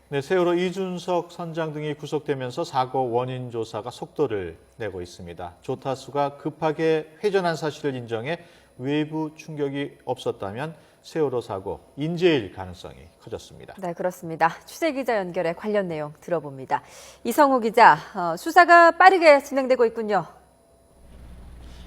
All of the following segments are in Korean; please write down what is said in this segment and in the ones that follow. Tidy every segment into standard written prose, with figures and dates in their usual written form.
네, 세월호 이준석 선장 등이 구속되면서 사고 원인 조사가 속도를 내고 있습니다. 조타수가 급하게 회전한 사실을 인정해 외부 충격이 없었다면 세월호 사고 인재일 가능성이 커졌습니다. 네, 그렇습니다. 취재기자 연결해 관련 내용 들어봅니다. 이성우 기자, 수사가 빠르게 진행되고 있군요.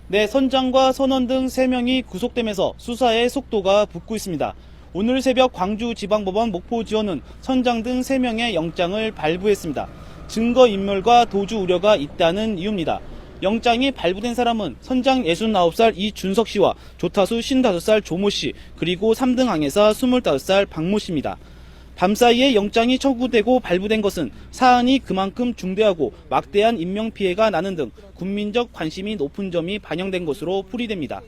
네, 선장과 선원 등 3명이 구속되면서 수사의 속도가 붙고 있습니다. 오늘 새벽 광주지방법원 목포지원은 선장 등 3명의 영장을 발부했습니다. 증거인멸과 도주 우려가 있다는 이유입니다. 영장이 발부된 사람은 선장 69살 이준석 씨와 조타수 55살 조모 씨, 그리고 3등 항해사 25살 박모 씨입니다. 밤사이에 영장이 청구되고 발부된 것은 사안이 그만큼 중대하고 막대한 인명피해가 나는 등 국민적 관심이 높은 점이 반영된 것으로 풀이됩니다.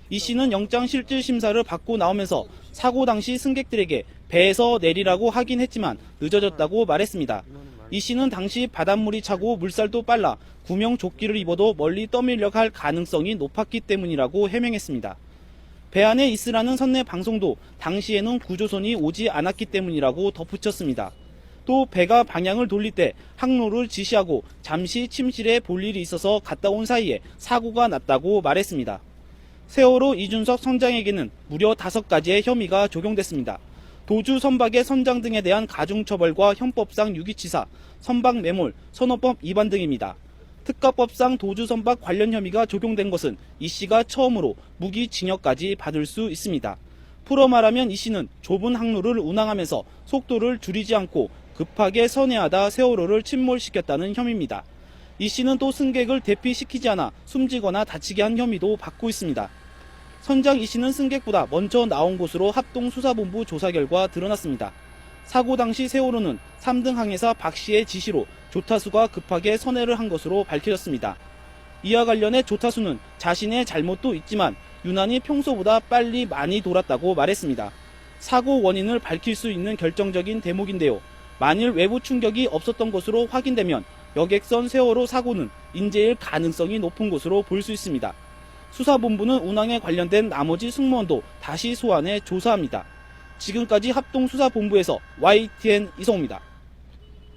이 씨는 영장 실질 심사를 받고 나오면서 사고 당시 승객들에게 배에서 내리라고 하긴 했지만 늦어졌다고 말했습니다. 이 씨는 당시 바닷물이 차고 물살도 빨라 구명조끼를 입어도 멀리 떠밀려 갈 가능성이 높았기 때문이라고 해명했습니다. 배 안에 있으라는 선내 방송도 당시에는 구조선이 오지 않았기 때문이라고 덧붙였습니다. 또 배가 방향을 돌릴 때 항로를 지시하고 잠시 침실에 볼 일이 있어서 갔다 온 사이에 사고가 났다고 말했습니다. 세월호 이준석 선장에게는 무려 5가지의 혐의가 적용됐습니다. 도주 선박의 선장 등에 대한 가중처벌과 형법상 유기치사, 선박 매몰, 선호법 위반 등입니다. 특가법상 도주 선박 관련 혐의가 적용된 것은 이 씨가 처음으로 무기징역까지 받을 수 있습니다. 풀어 말하면 이 씨는 좁은 항로를 운항하면서 속도를 줄이지 않고 급하게 선회하다 세월호를 침몰시켰다는 혐의입니다. 이 씨는 또 승객을 대피시키지 않아 숨지거나 다치게 한 혐의도 받고 있습니다. 선장 이 씨는 승객보다 먼저 나온 것으로 합동수사본부 조사 결과 드러났습니다. 사고 당시 세월호는 3등 항해사 박 씨의 지시로 조타수가 급하게 선회를 한 것으로 밝혀졌습니다. 이와 관련해 조타수는 자신의 잘못도 있지만 유난히 평소보다 빨리 많이 돌았다고 말했습니다. 사고 원인을 밝힐 수 있는 결정적인 대목인데요. 만일 외부 충격이 없었던 것으로 확인되면 여객선 세월호 사고는 인재일 가능성이 높은 것으로 볼 수 있습니다. 수사본부는 운항에 관련된 나머지 승무원도 다시 소환해 조사합니다. 지금까지 합동수사본부에서 YTN 이성우입니다.